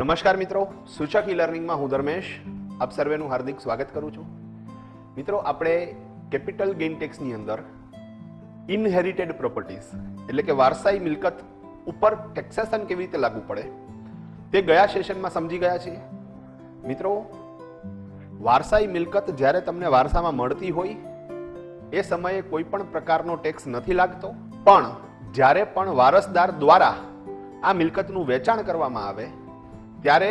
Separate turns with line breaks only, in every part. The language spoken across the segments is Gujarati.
નમસ્કાર મિત્રો, સૂચક ઈ લર્નિંગમાં હું ધર્મેશ આપ સર્વેનું હાર્દિક સ્વાગત કરું છું। મિત્રો, આપણે કેપિટલ ગેઇન ટેક્સની અંદર ઇનહેરિટેડ પ્રોપર્ટીઝ એટલે કે વારસાઈ મિલકત ઉપર ટેક્સેશન કેવી રીતે લાગુ પડે તે ગયા સેશનમાં સમજી ગયા છીએ। મિત્રો, વારસાઈ મિલકત જ્યારે તમને વારસામાં મળતી હોય એ સમયે કોઈ પણ પ્રકારનો ટેક્સ નથી લાગતો, પણ જ્યારે પણ વારસદાર દ્વારા આ મિલકતનું વેચાણ કરવામાં આવે ત્યારે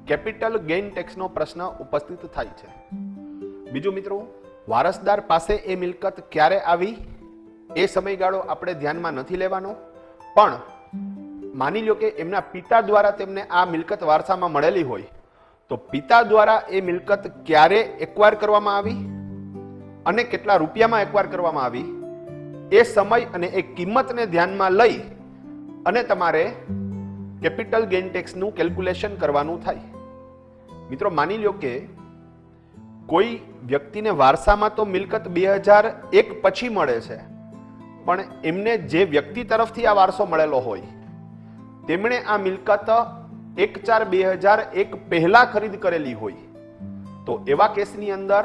કેપિટલ ગેઇન ટેક્સનો પ્રશ્ન ઉપસ્થિત થાય છે। બીજું મિત્રો, વારસદાર પાસે એ મિલકત ક્યારે આવી એ સમયગાળો આપણે ધ્યાનમાં નથી લેવાનો, પણ માની લો કે એમના પિતા દ્વારા તેમને આ મિલકત વારસામાં મળેલી હોય તો પિતા દ્વારા એ મિલકત ક્યારે એક્વાયર કરવામાં આવી અને કેટલા રૂપિયામાં એક્વાયર કરવામાં આવી એ સમય અને એ કિંમતને ધ્યાનમાં લઈ અને તમારે કેપિટલ ગેઇન ટેક્સનું કેલ્ક્યુલેશન કરવાનું થાય। મિત્રો, માની લો કે કોઈ વ્યક્તિને વારસામાં તો મિલકત 2001 પછી મળે છે, પણ એમને જે વ્યક્તિ તરફથી આ વારસો મળેલો હોય તેમણે આ મિલકત 1/4/2001 પહેલા ખરીદ કરેલી હોય તો એવા કેસની અંદર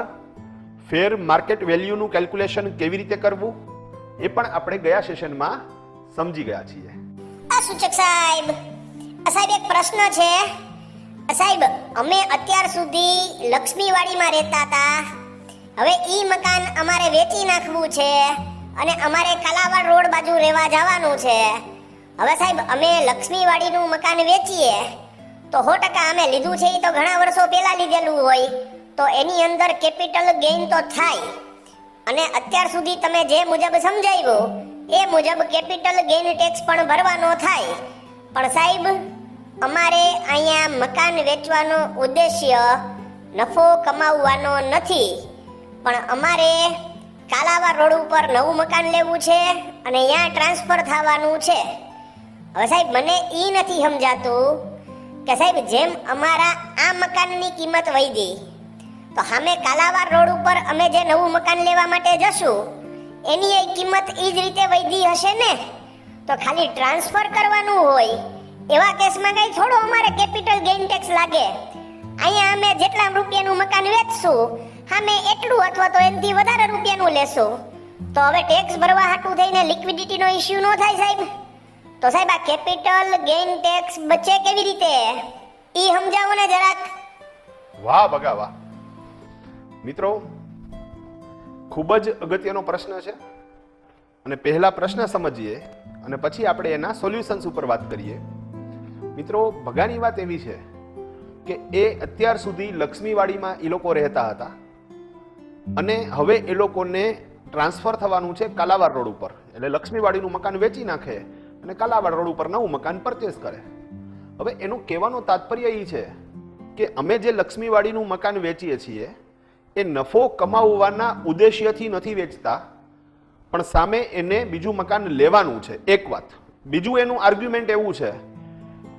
ફેર માર્કેટ વેલ્યુનું કેલ્ક્યુલેશન કેવી રીતે કરવું એ પણ આપણે ગયા સેશનમાં સમજી ગયા છીએ।
સૂચક સાહેબ, એક પ્રશ્ન છે સાહેબ। અમે અત્યાર સુધી લક્ષ્મીવાડીમાં રહેતા હતા, હવે ઈ મકાન અમારે વેચી નાખવું છે અને અમારે કાલાવાડ રોડ બાજુ રહેવા જવાનું છે। હવે સાહેબ, અમે લક્ષ્મીવાડીનું મકાન વેચીએ તો 100% અમે લીધું છે એ તો ઘણા વર્ષો પહેલા લીધેલું હોય તો એની અંદર કેપિટલ ગેઇન તો થાય, અને અત્યાર સુધી તમે જે મુજબ સમજાવ્યું એ મુજબ કેપિટલ ગેઇન ટેક્સ પણ ભરવાનો થાય। પણ સાહેબ, અમારે અહીંયા મકાન વેચવાનો ઉદ્દેશ્ય નફો કમાવવાનો નથી, પણ અમારે કાલાવા રોડ ઉપર નવું મકાન લેવું છે અને અહીંયા ટ્રાન્સફર થવાનું છે। હવે સાહેબ, મને ઈ નથી સમજાતું કે સાહેબ જેમ અમારા આ મકાનની કિંમત વધી તો સામે કાલાવા રોડ ઉપર અમે જે નવું મકાન લેવા માટે જશું એની એ કિંમત એ જ રીતે વધી હશે ને? તો ખાલી ટ્રાન્સફર કરવાનું હોય એવા કેસમાં કઈ થોડો અમારે કેપિટલ ગેઇન ટેક્સ લાગે? અહીંયા અમે જેટલા રૂપિયાનું મકાન વેચશું સામે એટલું અથવા તો એનાથી વધારે રૂપિયાનું લેશું તો હવે ટેક્સ ભરવા હાટું થઈને લિક્વિડિટીનો ઇશ્યુ ન થાય સાહેબ? તો સાહેબ, આ કેપિટલ ગેઇન ટેક્સ બચે કેવી રીતે ઈ સમજાવો ને જરાક।
વાહ બગા વાહ! મિત્રો, ખૂબ જ અગત્યનો પ્રશ્ન છે અને પહેલા પ્રશ્ન સમજીએ અને પછી આપણે એના સોલ્યુશન્સ ઉપર વાત કરીએ। મિત્રો, ભગાની વાત એવી છે કે એ અત્યાર સુધી લક્ષ્મીવાડીમાં એ લોકો રહેતા હતા અને હવે એ લોકોને ટ્રાન્સફર થવાનું છે કાલાવાડ રોડ ઉપર, એટલે લક્ષ્મીવાડીનું મકાન વેચી નાખે અને કાલાવાડ રોડ ઉપર નવું મકાન પરચેસ કરે। હવે એનું કહેવાનો તાત્પર્ય એ છે કે અમે જે લક્ષ્મીવાડીનું મકાન વેચીએ છીએ એ નફો કમાવવાના ઉદ્દેશ્યથી નથી વેચતા, પણ સામે એને બીજું મકાન લેવાનું છે, એક વાત। બીજું એનું આર્ગ્યુમેન્ટ એવું છે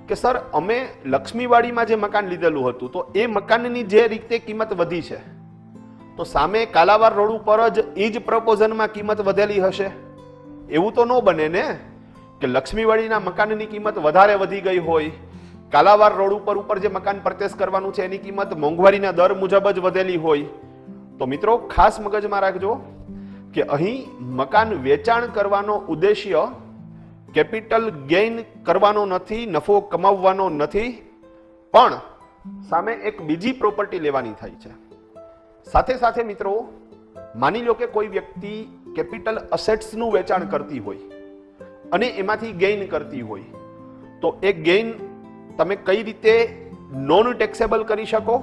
કે સર, અમે લક્ષ્મીવાડીમાં જે મકાન લીધેલું હતું તો એ મકાનની જે રીતે કિંમત વધી છે તો સામે કાલાવાડ રોડ ઉપર જ એ જ પ્રપોઝનમાં કિંમત વધેલી હશે? એવું તો ન બને ને કે લક્ષ્મીવાડીના મકાનની કિંમત વધારે વધી ગઈ હોય, કાલાવાડ રોડ ઉપર જે મકાન પરચેસ કરવાનું છે એની કિંમત મોંઘવારીના દર મુજબ જ વધેલી હોય। તો મિત્રો, ખાસ મગજમાં રાખજો કે અહીં મકાન વેચાણ કરવાનો ઉદ્દેશ્ય કેપિટલ ગેઇન કરવાનો નથી, નફો કમાવવાનો નથી, પણ સામે એક બીજી પ્રોપર્ટી લેવાની થાય છે। સાથે સાથે મિત્રો, માની લો કે કોઈ વ્યક્તિ કેપિટલ અસેટ્સનું વેચાણ કરતી હોય અને એમાંથી ગેઇન કરતી હોય તો એ ગેઇન તમે કઈ રીતે નોન ટેક્સેબલ કરી શકો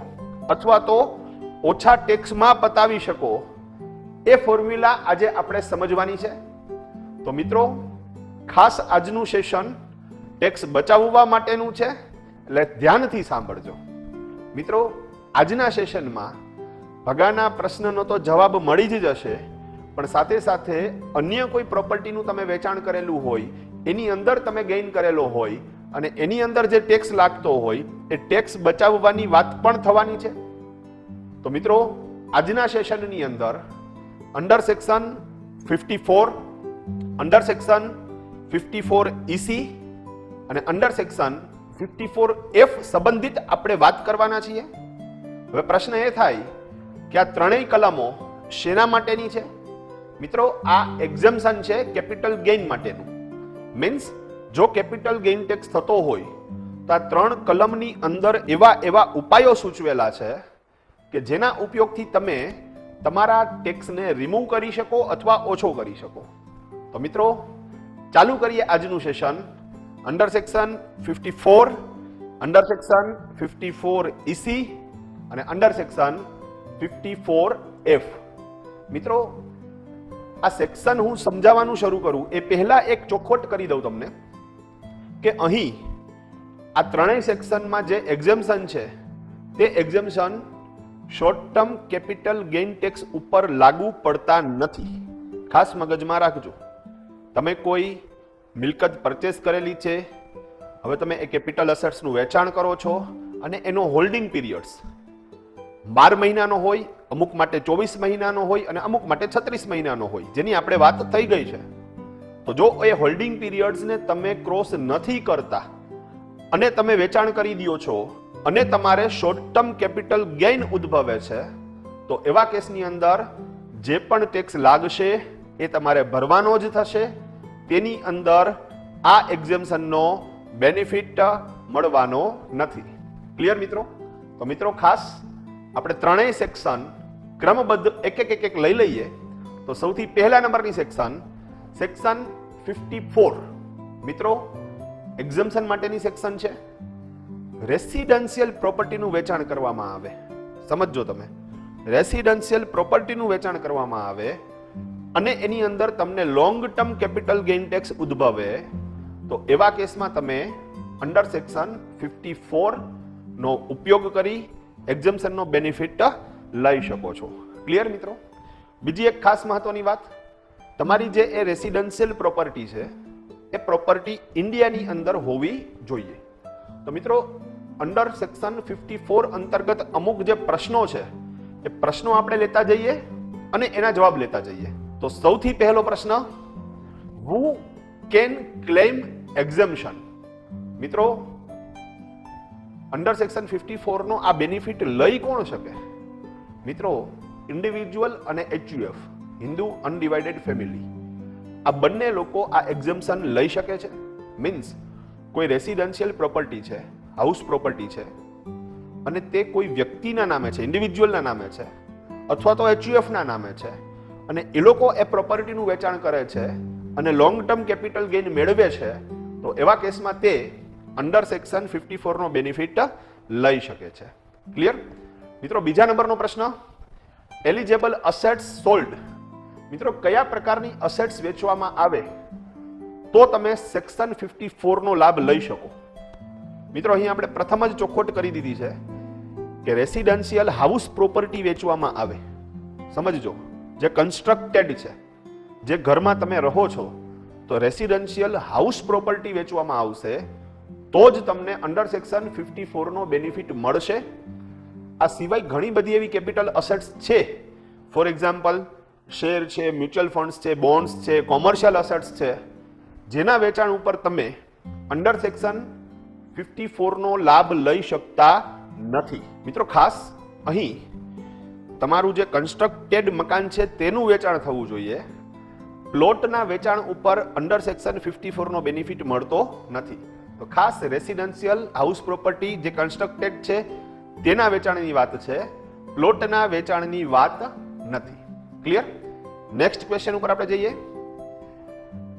અથવા તો ઓછા ટેક્સમાં પતાવી શકો એ ફોર્મ્યુલા આજે આપણે સમજવાની છે। તો મિત્રો, ખાસ આજનું સેશન ટેક્સ બચાવવા માટેનું છે, એટલે ધ્યાનથી સાંભળજો। મિત્રો, આજના સેશનમાં ભગાના પ્રશ્નનો તો જવાબ મળી જ જશે, પણ સાથે સાથે અન્ય કોઈ પ્રોપર્ટીનું તમે વેચાણ કરેલું હોય એની અંદર તમે ગેઇન કરેલો હોય અને એની અંદર જે ટેક્સ લાગતો હોય એ ટેક્સ બચાવવાની વાત પણ થવાની છે। તો મિત્રો, આજના સેશનની અંદર under section 54, under section 54 EC અને અંડર સેક્શન 54F સંબંધિત આપણે વાત કરવાના છીએ. હવે પ્રશ્ન એ થાય કે આ ત્રણેય કલમો શેના માટેની છે? મિત્રો, આ એક્ઝમ્પશન છે કેપિટલ ગેઇન માટેનું. મીન્સ જો કેપિટલ ગેઇન ટેક્સ થતો હોય તો આ ત્રણ કલમની અંદર એવા ઉપાયો સૂચવેલા છે કે જેના ઉપયોગથી તમે તમારા ટેક્સને રિમૂવ કરી શકો અથવા ઓછો કરી શકો. તો મિત્રો, ચાલુ કરીએ આજનું session. Under section 54, under section 54EC અને અંડર સેક્શન 54F. મિત્રો, આ સેક્શન હું સમજાવવાનું શરૂ કરું એ પહેલા એક ચોખવટ કરી દઉં તમને કે અહીં આ ત્રણેય સેક્શનમાં જે એક્ઝમ્પશન છે તે exemption short term capital gain tax ઉપર લાગુ પડતા નથી. ખાસ મગજમાં રાખજો. તમે કોઈ મિલકત પરચેસ કરેલી છે, હવે તમે એ કેપિટલ એસેટ્સનું વેચાણ કરો છો અને એનો હોલ્ડિંગ પીરિયડ્સ 12 મહિનાનો હોય, અમુક માટે 24 મહિનાનો હોય અને અમુક માટે 36 મહિનાનો હોય, જેની આપણે વાત થઈ ગઈ છે. તો જો એ હોલ્ડિંગ પીરિયડ્સને તમે ક્રોસ નથી કરતા અને તમે વેચાણ કરી દો છો અને તમારે શોર્ટ ટર્મ કેપિટલ ગેઇન ઉદ્ભવે છે, તો એવા કેસની અંદર જે પણ ટેક્સ લાગશે એ તમારે ભરવાનો જ થશે. તેની અંદર આ એક્ઝેમ્પશનનો બેનિફિટ મળવાનો નથી. ક્લિયર મિત્રો? તો મિત્રો, ખાસ આપણે ત્રણેય સેક્શન ક્રમબદ્ધ એક લઈ લઈએ. તો સૌથી પહેલા નંબરની સેક્શન 54. મિત્રો, એક્ઝમ્પશન માટેની સેક્શન છે. રેસિડેન્શિયલ પ્રોપર્ટીનું વેચાણ કરવામાં આવે. સમજો તમે, રેસિડેન્શિયલ પ્રોપર્ટીનું વેચાણ કરવામાં આવે અને એની અંદર તમને long term capital gain tax ઉદ્ભવે, તો એવા કેસમાં તમે અંડર સેક્શન 54 નો ઉપયોગ કરી એક્ઝમ્પશનનો બેનિફિટ લઈ શકો છો. ક્લિયર મિત્રો? બીજી એક ખાસ મહત્વની વાત, તમારી જે એ રેસિડેન્શિયલ પ્રોપર્ટી છે એ પ્રોપર્ટી ઇન્ડિયાની અંદર હોવી જોઈએ. તો મિત્રો, અંડર સેક્શન 54 અંતર્ગત અમુક જે પ્રશ્નો છે એ પ્રશ્નો આપણે લેતા જઈએ અને એના જવાબ લેતા જઈએ. તો સૌથી પહેલો પ્રશ્ન, હુ કેન ક્લેમ એક્ઝમ્પશન? મિત્રો, અંડર સેક્શન 54 નો આ બેનિફિટ લઈ કોણ શકે? મિત્રો, ઇન્ડિવિજ્યુઅલ અને HUF, હિન્દુ અનડિવાઇડેડ ફેમિલી, આ બંને લોકો આ એક્ઝમ્પશન લઈ શકે છે. મીન્સ કોઈ રેસિડેન્શિયલ પ્રોપર્ટી છે, હાઉસ પ્રોપર્ટી છે અને તે કોઈ વ્યક્તિના નામે છે, ઇન્ડિવિજ્યુઅલના નામે છે અથવા તો HUF ના નામે છે અને એ લોકો એ પ્રોપર્ટીનું વેચાણ કરે છે અને લોંગ ટર્મ કેપિટલ ગેઇન મેળવે છે, તો એવા કેસમાં તે અંડર સેક્શન 54 નો બેનિફિટ લઈ શકે છે. ક્લિયર મિત્રો? બીજા નંબરનો પ્રશ્ન, એલિજેબલ અસેટ્સ સોલ્ડ. મિત્રો, કયા પ્રકારની અસેટ્સ વેચવામાં આવે તો તમે સેક્શન 54 નો લાભ લઈ શકો? મિત્રો, અહીં આપણે પ્રથમ જ ચોખવટ કરી દીધી છે કે રેસિડેન્શિયલ હાઉસ પ્રોપર્ટી વેચવામાં આવે. સમજજો, જે કન્સ્ટ્રક્ટેડ છે, જે ઘરમાં તમે રહો છો, તો રેસિડેન્શિયલ હાઉસ પ્રોપર્ટી વેચવામાં આવશે તો જ તમને અંડર સેક્શન 54 નો બેનિફિટ મળશે. આ સિવાય ઘણી બધી એવી કેપિટલ અસેટ્સ છે. ફોર એક્ઝામ્પલ, શેર છે, મ્યુચ્યુઅલ ફંડ્સ છે, બોન્ડ્સ છે, કોમર્શિયલ અસેટ્સ છે, જેના વેચાણ ઉપર તમે અંડર સેક્શન 54 નો લાભ લઈ શકતા નથી. મિત્રો, ખાસ અહીં તમારું જે કન્સ્ટ્રક્ટેડ મકાન છે તેનું વેચાણ થવું જોઈએ. પ્લોટના વેચાણ ઉપર અંડર સેક્શન 54 નો બેનિફિટ મળતો નથી. તો ખાસ રેસિડેન્શિયલ હાઉસ પ્રોપર્ટી જે કન્સ્ટ્રક્ટેડ છે તેના વેચાણની વાત છે, પ્લોટના વેચાણની વાત નથી. ક્લિયર? નેક્સ્ટ ક્વેશ્ચન ઉપર આપણે જઈએ.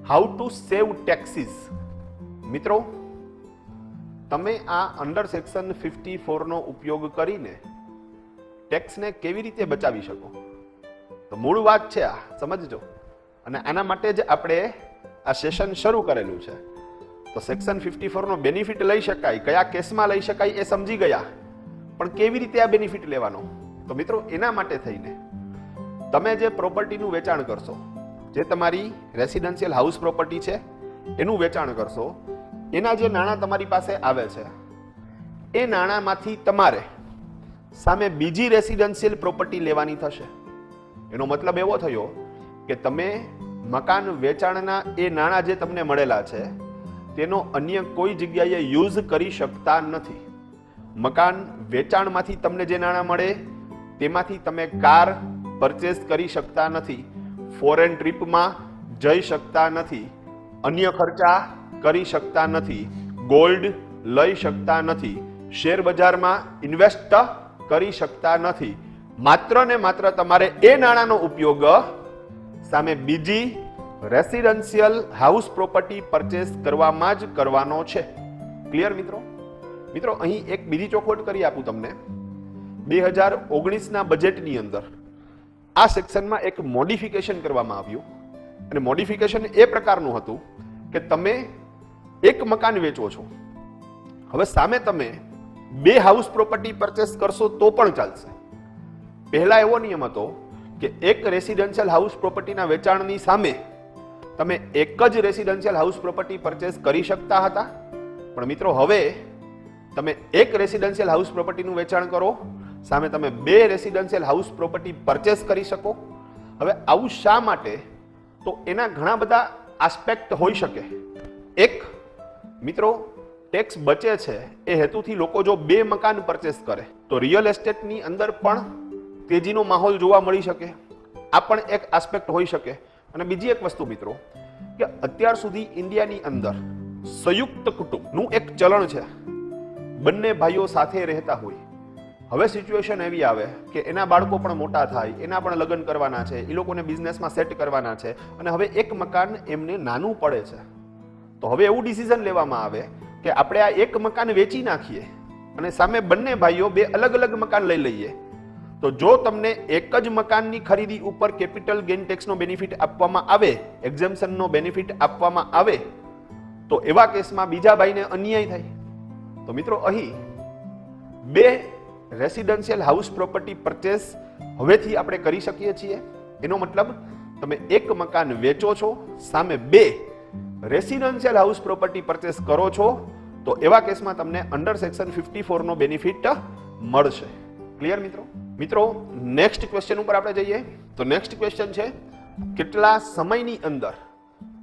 How to save taxes. મિત્રો, તમે આ અંડર સેક્શન 54 નો ઉપયોગ કરીને ટેક્સને કેવી રીતે બચાવી શકો? તો મૂળ વાત છે આ, સમજજો. અને આના માટે જ આપણે આ સેશન શરૂ કરેલું છે. તો સેક્શન 54 નો બેનિફિટ લઈ શકાય, કયા કેસમાં લઈ શકાય એ સમજી ગયા, પણ કેવી રીતે આ બેનિફિટ લેવાનો? તો મિત્રો, એના માટે થઈને તમે જે પ્રોપર્ટીનું વેચાણ કરશો, જે તમારી રેસિડેન્શિયલ હાઉસ પ્રોપર્ટી છે એનું વેચાણ કરશો, એના જે નાણાં તમારી પાસે આવે છે એ નાણાંમાંથી તમારે સામે બીજી રેસિડેન્શિયલ પ્રોપર્ટી લેવાની થશે. એનો મતલબ એવો થયો કે તમે મકાન વેચાણના એ નાણાં જે તમને મળેલા છે તેનો અન્ય કોઈ જગ્યાએ યુઝ કરી શકતા નથી. મકાન વેચાણમાંથી તમને જે નાણાં મળે તેમાંથી તમે કાર પરચેસ કરી શકતા નથી, ફોરેન ટ્રીપમાં જઈ શકતા નથી, અન્ય ખર્ચા કરી શકતા નથી, ગોલ્ડ લઈ શકતા નથી, શેર બજારમાં ઇન્વેસ્ટ કરી શકતા નથી. માત્ર ને માત્ર તમારે એ નાણાંનો ઉપયોગ સામે બીજી રેસિડેન્શિયલ હાઉસ પ્રોપર્ટી પરચેસ કરવામાં જ કરવાનો છે. ક્લિયર મિત્રો? મિત્રો અહીં એક બીજી ચોખવટ કરી આપું તમને. 2019ના બજેટની અંદર આ સેક્શનમાં એક મોડિફિકેશન કરવામાં આવ્યું અને મોડિફિકેશન એ પ્રકારનું હતું કે તમે એક મકાન વેચો છો, હવે સામે તમે 2 હાઉસ પ્રોપર્ટી પરચેસ કરશો તો પણ ચાલશે. પહેલા એવો નિયમ હતો કે એક રેસિડેન્શિયલ હાઉસ પ્રોપર્ટીના વેચાણની સામે તમે એક જ રેસિડેન્શિયલ હાઉસ પ્રોપર્ટી પરચેસ કરી શકતા હતા, પણ મિત્રો હવે તમે એક રેસિડેન્શિયલ હાઉસ પ્રોપર્ટીનું વેચાણ કરો, સામે તમે 2 રેસિડેન્શિયલ હાઉસ પ્રોપર્ટી પરચેસ કરી શકો. હવે આવું શા માટે? તો એના ઘણા બધા આસ્પેક્ટ હોઈ શકે. એક, મિત્રો ટેક્સ બચે છે એ હેતુથી લોકો જો 2 મકાન પરચેસ કરે તો રિયલ એસ્ટેટની અંદર પણ તેજીનો માહોલ જોવા મળી શકે. આ પણ એક આસ્પેક્ટ હોઈ શકે. અને બીજી એક વસ્તુ મિત્રો કે અત્યાર સુધી ઇન્ડિયાની અંદર સંયુક્ત કુટુંબનું એક ચલણ છે. બંને ભાઈઓ સાથે રહેતા હોય. હવે સિચ્યુએશન એવી આવે કે એના બાળકો પણ મોટા થાય, એના પણ લગ્ન કરવાના છે, એ લોકોને બિઝનેસમાં સેટ કરવાના છે અને હવે એક મકાન એમને નાનું પડે છે. તો હવે એવું ડિસિઝન લેવામાં આવે કે આપણે આ એક મકાન વેચી નાખીએ અને સામે બંને ભાઈઓ 2 અલગ અલગ મકાન લઈ લઈએ. તો જો તમને એક જ મકાનની ખરીદી ઉપર કેપિટલ ગેઇન ટેક્સનો બેનિફિટ આપવામાં આવે, એક્ઝેમ્પશનનો બેનિફિટ આપવામાં આવે, તો એવા કેસમાં બીજા ભાઈને અન્યાય થાય. તો મિત્રો અહીં 2 રેસિડેન્શિયલ હાઉસ પ્રોપર્ટી પરચેસ હવેથી આપણે કરી શકીએ છીએ. એનો મતલબ તમે એક મકાન વેચો છો, સામે 2 રેસિડેન્શિયલ હાઉસ પ્રોપર્ટી પરચેસ કરો છો, તો એવા કેસમાં તમને અંડર સેક્શન 54 નો બેનિફિટ મળશે. ક્લિયર મિત્રો? મિત્રો નેક્સ્ટ ક્વેશ્ચન ઉપર આપણે જઈએ. તો નેક્સ્ટ ક્વેશ્ચન છે કેટલા સમયની અંદર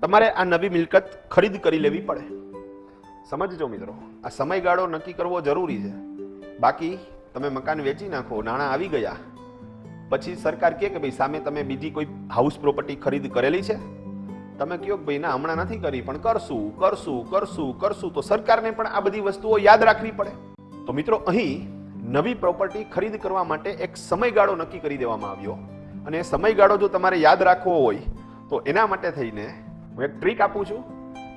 તમારે આ નવી મિલકત ખરીદ કરી લેવી પડે? સમજજો મિત્રો, આ સમયગાળો નક્કી કરવો જરૂરી છે. બાકી તમે મકાન વેચી નાખો, નાણાં આવી ગયા, પછી સરકાર કહે કે ભાઈ સામે તમે બીજી કોઈ હાઉસ પ્રોપર્ટી ખરીદ કરેલી છે? તમે કહો કે ભાઈ ના હમણાં નથી કરી પણ કરશું, તો સરકારને પણ આ બધી વસ્તુઓ યાદ રાખવી પડે. તો મિત્રો અહીં નવી પ્રોપર્ટી ખરીદ કરવા માટે એક સમયગાળો નક્કી કરી દેવામાં આવ્યો અને એ સમયગાળો જો તમારે યાદ રાખવો હોય તો એના માટે થઈને હું એક ટ્રીક આપું છું.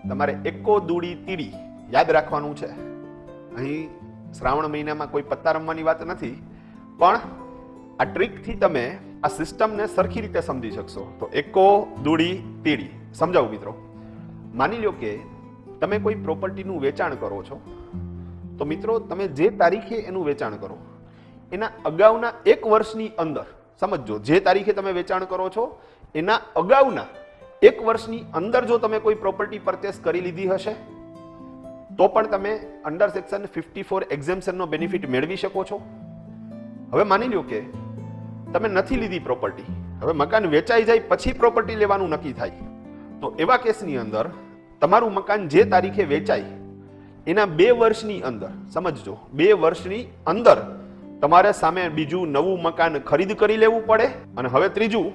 તમારે એકો દૂડી તીડી યાદ રાખવાનું છે. અહીં શ્રાવણ મહિનામાં કોઈ પત્તા રમવાની વાત નથી, પણ આ ટ્રીકથી તમે આ સિસ્ટમને સરખી રીતે સમજી શકશો. તો એકો દૂડી તીડી સમજાવું મિત્રો. માની લો કે તમે કોઈ પ્રોપર્ટીનું વેચાણ કરો છો, તો મિત્રો તમે જે તારીખે એનું વેચાણ કરો એના અગાઉના 1 વર્ષની અંદર, સમજો જે તારીખે તમે વેચાણ કરો છો એના અગાઉના 1 વર્ષની અંદર જો તમે કોઈ પ્રોપર્ટી પરચેસ કરી લીધી હશે તો પણ તમે અંડર સેક્શન 54 એક્ઝેમ્પશનનો બેનિફિટ મેળવી શકો છો. હવે માની લો કે તમે નથી લીધી પ્રોપર્ટી, હવે મકાન વેચાઈ જાય પછી પ્રોપર્ટી લેવાનું નક્કી થાય, તો એવા કેસની અંદર તમારું મકાન જે તારીખે વેચાય એના 2 વર્ષની અંદર, સમજજો 2 વર્ષની અંદર તમારે સામે બીજું નવું મકાન ખરીદ કરી લેવું પડે. અને હવે ત્રીજું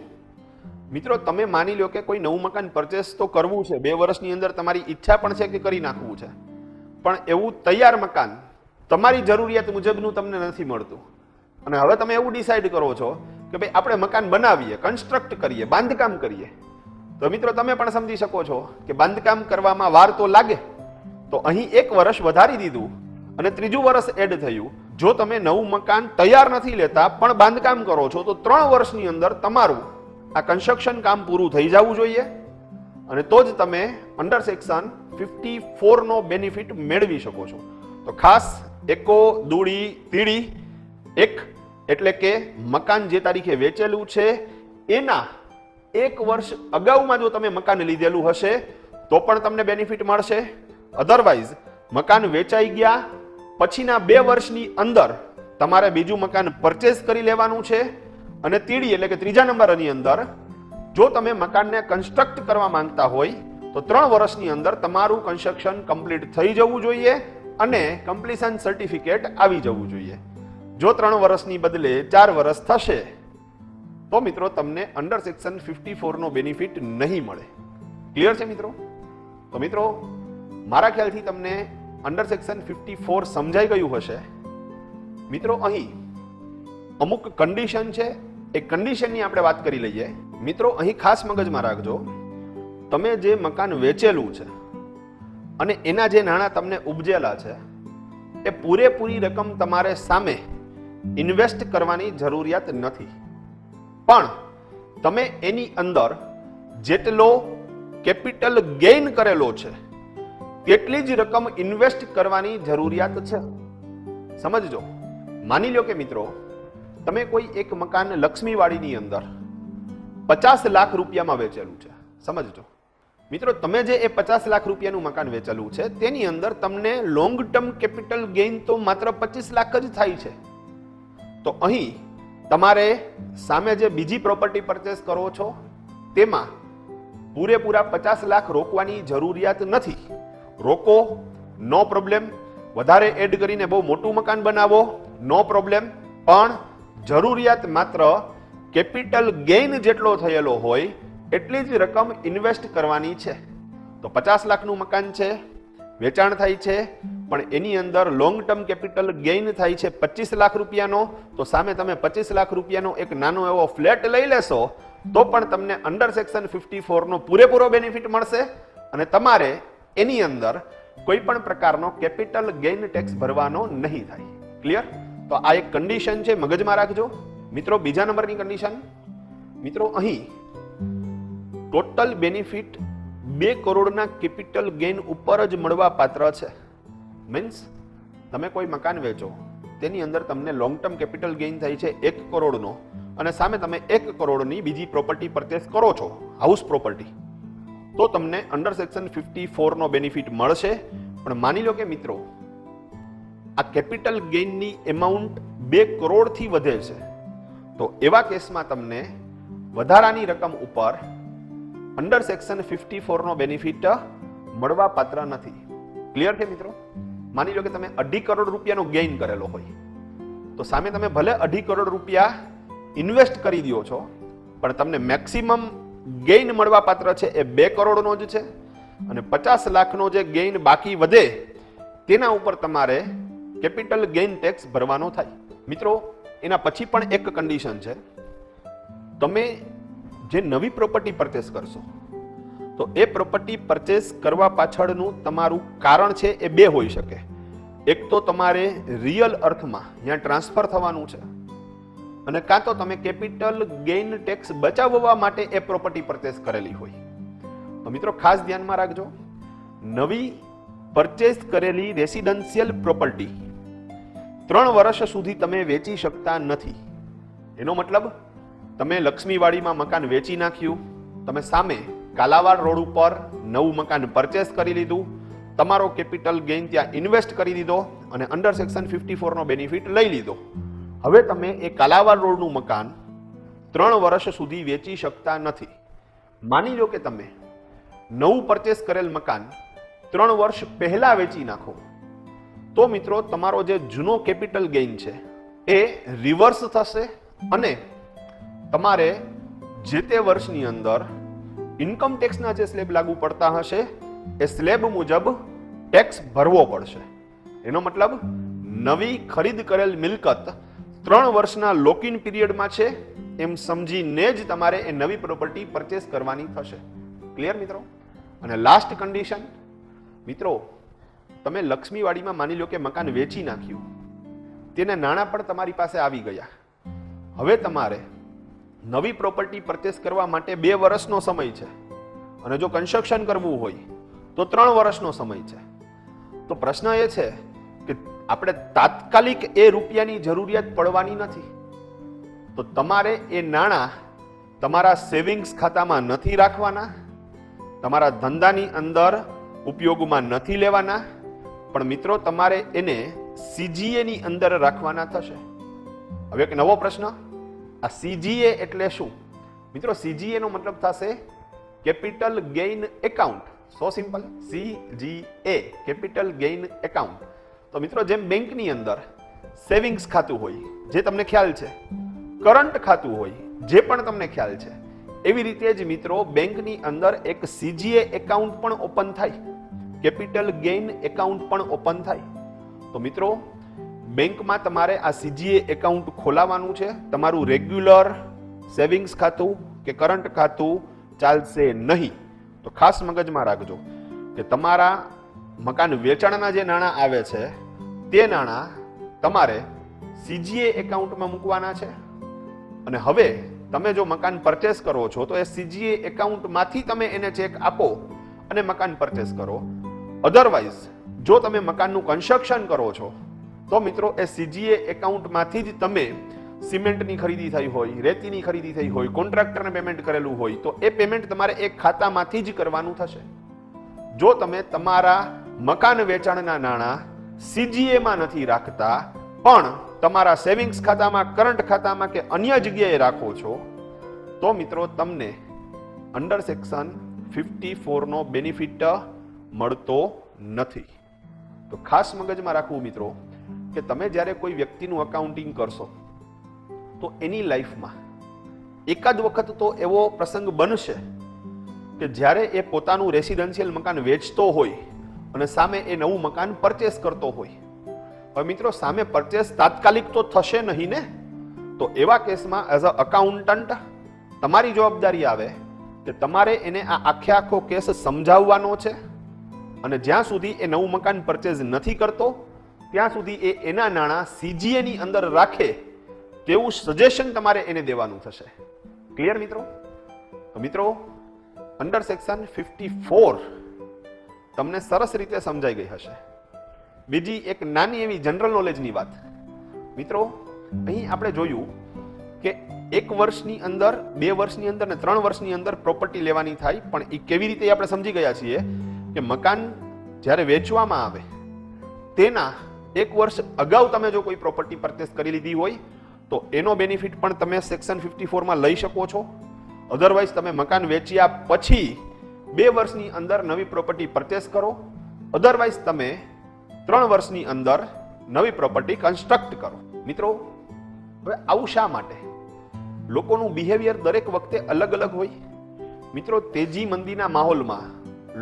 મિત્રો, તમે માની લો કે કોઈ નવું મકાન પરચેસ તો કરવું છે, 2 વર્ષની અંદર તમારી ઈચ્છા પણ છે કે કરી નાખવું છે, પણ એવું તૈયાર મકાન તમારી જરૂરિયાત મુજબનું તમને નથી મળતું અને હવે તમે એવું ડિસાઈડ કરો છો કે ભાઈ આપણે મકાન બનાવીએ, કન્સ્ટ્રક્ટ કરીએ, બાંધકામ કરીએ. તો મિત્રો તમે પણ સમજી શકો છો કે બાંધકામ કરવામાં વાર તો લાગે. તો અહીં 1 વર્ષ વધારી દીધું અને ત્રીજું વર્ષ એડ થયું. જો તમે નવું મકાન તૈયાર નથી લેતા પણ બાંધકામ કરો છો તો 3 વર્ષની અંદર તમારું આ કન્સ્ટ્રક્શન કામ પૂરું થઈ જવું જોઈએ અને તો જ તમે અંડર સેક્શન 54 નો બેનિફિટ મેળવી શકો છો. તો ખાસ એકો દૂડી તીડી, એક એટલે કે મકાન જે તારીખે વેચેલું છે એના 1 વર્ષ અગાઉમાં જો તમે મકાન લીધેલું હશે તો પણ તમને બેનિફિટ મળશે. અધરવાઇઝ મકાન વેચાઈ ગયા પછીના 2 વર્ષની અંદર તમારે બીજું મકાન પરચેસ કરી લેવાનું છે. અને તીડી એટલે કે ત્રીજા નંબરની અંદર જો તમે મકાનને કન્સ્ટ્રક્ટ કરવા માંગતા હોય તો 3 વર્ષની અંદર તમારું કન્સ્ટ્રક્શન કમ્પ્લીટ થઈ જવું જોઈએ અને કમ્પ્લીશન સર્ટિફિકેટ આવી જવું જોઈએ. જો 3 વર્ષની બદલે 4 વર્ષ થશે તો મિત્રો તમને અંડર સેક્શન 54 નો બેનિફિટ નહીં મળે. ક્લિયર છે મિત્રો? તો મિત્રો મારા ખ્યાલથી તમને અંડર સેક્શન 54 સમજાઈ ગયું હશે. મિત્રો અહીં અમુક કન્ડિશન છે, એ કન્ડિશનની આપણે વાત કરી લઈએ. મિત્રો અહીં ખાસ મગજમાં રાખજો, તમે જે મકાન વેચેલું છે અને એના જે નાણાં તમને ઉપજેલા છે એ પૂરેપૂરી રકમ તમારે સામે ઇન્વેસ્ટ કરવાની જરૂરિયાત નથી, પણ તમે એની અંદર જેટલો કેપિટલ ગેઇન કરેલો છે તેટલી જ રકમ ઇન્વેસ્ટ કરવાની જરૂરિયાત છે. સમજજો. માની લો કે મિત્રો તમે કોઈ એક મકાન લક્ષ્મીવાડીની અંદર 50 લાખ રૂપિયામાં વેચેલું છે. સમજજો મિત્રો, તમે જે એ 50 લાખ રૂપિયાનું મકાન વેચેલું છે તેની અંદર તમને લોંગ ટર્મ કેપિટલ ગેઇન તો માત્ર 25 લાખ જ થાય છે. તો અહીં તમારે સામે જે બીજી પ્રોપર્ટી પરચેસ કરો છો તેમાં પૂરેપૂરા 50 લાખ રોકવાની જરૂરિયાત નથી. રોકો, નો પ્રોબ્લેમ. વધારે એડ કરીને બહુ મોટું મકાન બનાવો, નો પ્રોબ્લેમ. પણ જરૂરિયાત માત્ર કેપિટલ ગેઇન જેટલો થયેલો હોય એટલી જ રકમ ઇન્વેસ્ટ કરવાની છે. તો 50 લાખનું મકાન છે, વેચાણ થાય છે, પણ એની અંદર લોંગ ટર્મ કેપિટલ ગેઇન થાય છે 25 લાખ રૂપિયાનો. તો સામે તમે 25 લાખ રૂપિયાનો એક નાનો એવો ફ્લેટ લઈ લેશો તો પણ તમને અંડર સેક્શન 54 નો પૂરેપૂરો બેનિફિટ મળશે અને તમારે એની અંદર કોઈ પણ પ્રકારનો કેપિટલ ગેઇન ટેક્સ ભરવાનો નહીં થાય. ક્લિયર? તો આ એક કન્ડિશન છે, મગજમાં રાખજો. મિત્રો બીજા નંબરની કન્ડિશન, મિત્રો અહીં ટોટલ બેનિફિટ 2 કરોડના કેપિટલ ગેઇન ઉપર જ મળવા પાત્ર છે. મીન્સ તમે કોઈ મકાન વેચો તેની અંદર તમને લોંગ ટર્મ કેપિટલ ગેઇન થાય છે 1 કરોડનો અને સામે તમે 1 કરોડની બીજી પ્રોપર્ટી પરચેસ કરો છો, હાઉસ પ્રોપર્ટી, તો તમને અંડર સેક્શન 54 નો બેનિફિટ મળશે. પણ માની લો કે મિત્રો આ કેપિટલ ગેઇનની એમાઉન્ટ 2 કરોડથી વધે છે તો એવા કેસમાં તમને વધારાની રકમ ઉપર અંડર સેક્શન 54 નો બેનિફિટ મળવા પાત્ર નથી. ક્લિયર છે મિત્રો? માની લો કે તમે 2.5 કરોડ રૂપિયાનો ગેઇન કરેલો હોય તો સામે તમે ભલે 2.5 કરોડ રૂપિયા ઇન્વેસ્ટ કરી દો છો પણ તમને મેક્સિમમ ગેઇન મળવા પાત્ર છે એ 2 કરોડનો જ છે અને 50 લાખનો જે ગેઇન બાકી વધે તેના ઉપર તમારે કેપિટલ ગેઇન ટેક્સ ભરવાનો થાય. મિત્રો એના પછી પણ એક કન્ડિશન છે, તમે જે નવી પ્રોપર્ટી પરચેસ કરશો તો એ પ્રોપર્ટી પરચેસ કરવા પાછળનું તમારું કારણ છે એ 2 હોઈ શકે. એક તો તમારે રિયલ અર્થમાં ત્યાં ટ્રાન્સફર થવાનું છે અને કાં તો તમે કેપિટલ ગેઇન ટેક્સ બચાવવા માટે એ પ્રોપર્ટી પરચેસ કરેલી હોય. તો મિત્રો ખાસ ધ્યાનમાં રાખજો, નવી પરચેસ કરેલી રેસિડેન્શિયલ પ્રોપર્ટી 3 વર્ષ સુધી તમે વેચી શકતા નથી. એનો મતલબ તમે લક્ષ્મીવાડીમાં મકાન વેચી નાખ્યું, તમે સામે કાલાવાડ રોડ ઉપર નવું મકાન પરચેસ કરી લીધું, તમારો કેપિટલ ગેઇન ત્યાં ઇન્વેસ્ટ કરી દીધો અને અંડર સેક્શન 54 નો બેનિફિટ લઈ લીધો. હવે તમે એ કાલાવાડ રોડનું મકાન 3 વર્ષ સુધી વેચી શકતા નથી. માની લો કે તમે નવું પરચેસ કરેલ મકાન 3 વર્ષ પહેલા વેચી નાખો તો મિત્રો તમારો જે જૂનો કેપિટલ ગેઇન છે એ રિવર્સ થશે અને તમારે જે તે વર્ષની અંદર ઇન્કમ ટેક્સના જે સ્લેબ લાગુ પડતા હશે એ સ્લેબ મુજબ ટેક્સ ભરવો પડશે. એનો મતલબ નવી ખરીદ કરેલ મિલકત 3 વર્ષના લોકિન પીરિયડમાં છે એમ સમજીને જ તમારે એ નવી પ્રોપર્ટી પરચેસ કરવાની થશે. ક્લિયર મિત્રો? અને લાસ્ટ કન્ડિશન, મિત્રો તમે લક્ષ્મીવાડીમાં માની લો કે મકાન વેચી નાખ્યું, તેના નાણાં પણ તમારી પાસે આવી ગયા, હવે તમારે નવી પ્રોપર્ટી પરચેસ કરવા માટે 2 વર્ષનો સમય છે અને જો કન્સ્ટ્રક્શન કરવું હોય તો 3 વર્ષનો સમય છે. તો પ્રશ્ન એ છે કે આપણે તાત્કાલિક એ રૂપિયાની જરૂરિયાત પડવાની નથી, તો તમારે એ નાણાં તમારા સેવિંગ્સ ખાતામાં નથી રાખવાના, તમારા ધંધાની અંદર ઉપયોગમાં નથી લેવાના, પણ મિત્રો તમારે એને CGA ની અંદર રાખવાના થશે. હવે એક નવો પ્રશ્ન, આ CGA એટલે શું? મિત્રો CGA નો મતલબ થશે capital gain account. So simple, CGA capital gain account. તો મિત્રો જેમ બેંકની અંદર સેવિંગ્સ ખાતું હોય જે તમને ખ્યાલ છે, કરંટ ખાતું હોય જે પણ તમને ખ્યાલ છે, એવી રીતે જ મિત્રો બેંકની અંદર એક CGA એકાઉન્ટ પણ ઓપન થાય, કેપિટલ ગેઇન એકાઉન્ટ પણ ઓપન થાય. તો મિત્રો બેંકમાં તમારે આ CGA એકાઉન્ટ ખોલાવવાનું છે. તમારું રેગ્યુલર સેવિંગ્સ ખાતું કે કરંટ ખાતું ચાલશે નહીં. તો ખાસ મગજમાં રાખજો કે તમારા મકાન વેચાણના જે નાણાં આવે છે તે નાણાં તમારે CGA એકાઉન્ટમાં મૂકવાના છે. અને હવે તમે જો મકાન પરચેસ કરો છો તો એ CGA એકાઉન્ટમાંથી તમે એને ચેક આપો અને મકાન પરચેસ કરો. અધરવાઇઝ જો તમે મકાનનું કન્સ્ટ્રક્શન કરો છો તો મિત્રો એ CGA એકાઉન્ટમાંથી જ તમે સિમેન્ટની ખરીદી થઈ હોય, રેતીની ખરીદી થઈ હોય, કોન્ટ્રાક્ટરને પેમેન્ટ કરેલું હોય તો એ પેમેન્ટ તમારે એક ખાતામાંથી જ કરવાનું થશે. જો તમે તમારા મકાન વેચાણના નાણાં CGA માં નથી રાખતા પણ તમારા સેવિંગ્સ ખાતામાં, કરંટ ખાતામાં કે અન્ય જગ્યાએ રાખો છો તો મિત્રો તમને અંડર સેક્શન 54 નો બેનિફિટ મળતો નથી. તો ખાસ મગજમાં રાખવું મિત્રો કે તમે જ્યારે કોઈ વ્યક્તિનું અકાઉન્ટિંગ કરશો તો એની લાઈફમાં એકાદ વખત તો એવો પ્રસંગ બનશે કે જ્યારે એ પોતાનું રેસિડેન્શિયલ મકાન વેચતો હોય અને સામે એ નવું મકાન પરચેસ કરતો હોય. હવે મિત્રો સામે પરચેસ તાત્કાલિક તો થશે નહીં ને. તો એવા કેસમાં એઝ અ અકાઉન્ટન્ટ તમારી જવાબદારી આવે કે તમારે એને આ આખો કેસ સમજાવવાનો છે અને જ્યાં સુધી એ નવું મકાન પરચેઝ નથી કરતો ત્યાં સુધી એ એના નાણાં CGA ની અંદર રાખે તેવું સજેશન તમારે એને દેવાનું થશે. ક્લિયર મિત્રો? તો મિત્રો અંડર સેક્શન 54 તમને સરસ રીતે સમજાઈ ગઈ હશે. બીજી એક નાની એવી જનરલ નોલેજની વાત મિત્રો, અહીં આપણે જોયું કે 1 વર્ષની અંદર, 2 વર્ષની અંદર ને 3 વર્ષની અંદર પ્રોપર્ટી લેવાની થાય. પણ એ કેવી રીતે આપણે સમજી ગયા છીએ કે મકાન જ્યારે વેચવામાં આવે તેના 1 વર્ષ અગાઉ તમે જો કોઈ પ્રોપર્ટી પરચેસ કરી લીધી હોય તો એનો બેનિફિટ પણ તમે સેક્શન 54 માં લઈ શકો છો. અધરવાઇઝ તમે મકાન વેચ્યા પછી 2 વર્ષની અંદર નવી પ્રોપર્ટી પરચેસ કરો. અધરવાઇઝ તમે 3 વર્ષની અંદર નવી પ્રોપર્ટી કન્સ્ટ્રક્ટ કરો. મિત્રો હવે આવું શા માટે? લોકોનું બિહેવિયર દરેક વખતે અલગ અલગ હોય. મિત્રો તેજી મંદીના માહોલમાં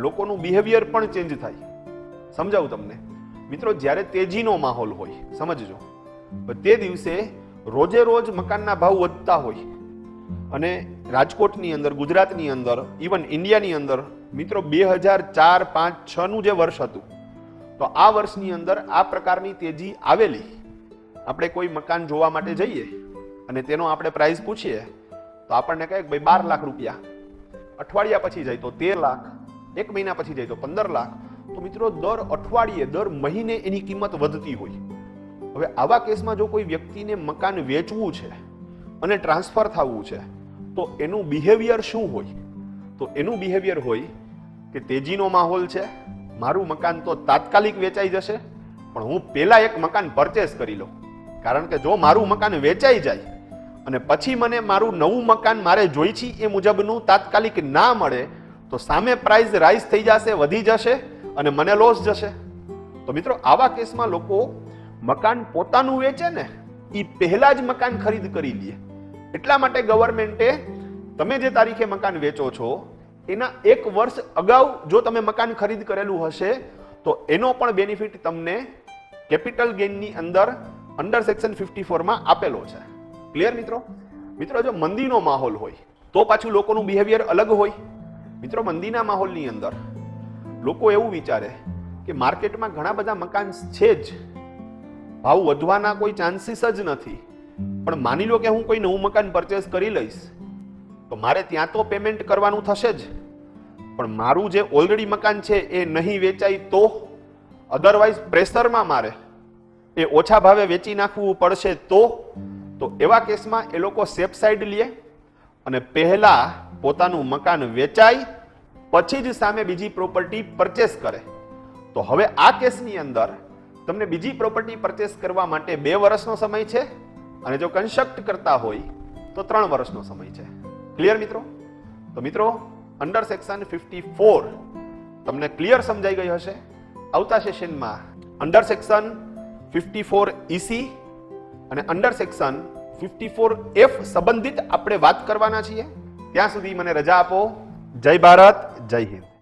લોકોનું બિહેવિયર પણ ચેન્જ થાય. સમજાવું તમને મિત્રો, જ્યારે તેજીનો માહોલ હોય સમજજો, તે દિવસે રોજે રોજ મકાનના ભાવ વધતા હોય અને રાજકોટની અંદર, ગુજરાતની અંદર, ઇવન ઇન્ડિયાની અંદર મિત્રો 2004, 5, 6 નું જે વર્ષ હતું તો આ વર્ષની અંદર આ પ્રકારની તેજી આવેલી. આપણે કોઈ મકાન જોવા માટે જઈએ અને તેનો આપણે પ્રાઇસ પૂછીએ તો આપણને કહે કે ભાઈ 12 લાખ રૂપિયા, અઠવાડિયા પછી જાય તો 13 લાખ, 1 મહિના પછી જાય તો 15 લાખ. તો મિત્રો દર અઠવાડિયે, દર મહિને એની કિંમત વધતી હોય. હવે આવા કેસમાં જો કોઈ વ્યક્તિને મકાન વેચવું છે અને ટ્રાન્સફર થવું છે તો એનું બિહેવિયર શું હોય? તો એનું બિહેવિયર હોય કે તેજીનો માહોલ છે, મારું મકાન તો તાત્કાલિક વેચાઈ જશે પણ હું પહેલા એક મકાન પરચેસ કરી લઉં. કારણ કે જો મારું મકાન વેચાઈ જાય અને પછી મને મારું નવું મકાન મારે જોઈ છે એ મુજબનું તાત્કાલિક ના મળે તો સામે પ્રાઇસ રાઇઝ થઈ જશે, વધી જશે અને મને લોસ જશે. તો મિત્રો આવા કેસમાં લોકો મકાન પોતાનું વેચે ને એ પહેલા જ મકાન ખરીદ કરી લે. એટલા માટે ગવર્મેન્ટે તમે જે તારીખે મકાન વેચો છો એના 1 વર્ષ અગાઉ જો તમે મકાન ખરીદ કરેલું હશે તો એનો પણ બેનિફિટ તમને કેપિટલ ગેઇનની અંદર અંડર સેક્શન 54 માં આપેલો છે. ક્લિયર મિત્રો? મિત્રો જો મંદીનો માહોલ હોય તો પાછું લોકોનું બિહેવિયર અલગ હોય. મિત્રો મંદીના માહોલની અંદર લોકો એવું વિચારે કે માર્કેટમાં ઘણા બધા મકાન છે જ, ભાવ વધવાના કોઈ ચાન્સીસ જ નથી, પણ માની લો કે હું કોઈ નવું મકાન પરચેસ કરી લઈશ તો મારે ત્યાં તો પેમેન્ટ કરવાનું થશે જ, પણ મારું જે ઓલરેડી મકાન છે એ નહીં વેચાય તો અધરવાઇઝ પ્રેશરમાં મારે એ ઓછા ભાવે વેચી નાખવું પડશે તો એવા કેસમાં એ લોકો સેફ સાઈડ લે અને પહેલા પોતાનું મકાન વેચાય પછી જ સામે બીજી પ્રોપર્ટી પરચેસ કરે. તો હવે આ કેસની અંદર તમને બીજી પ્રોપર્ટી પરચેસ કરવા માટે 2 વર્ષનો સમય છે અને જો કન્સ્ટ્રક્ટ કરતા હોય તો 3 વર્ષનો સમય છે. ક્લિયર મિત્રો? તો મિત્રો અંડર સેક્શન 54 તમને ક્લિયર સમજાઈ ગઈ હશે. આવતા સેશનમાં અંડર સેક્શન 54 EC અને અંડર સેક્શન 54F સંબંધિત આપણે વાત કરવાના છીએ. ત્યાં સુધી મને રજા આપો. જય ભારત, જય હિન્દ.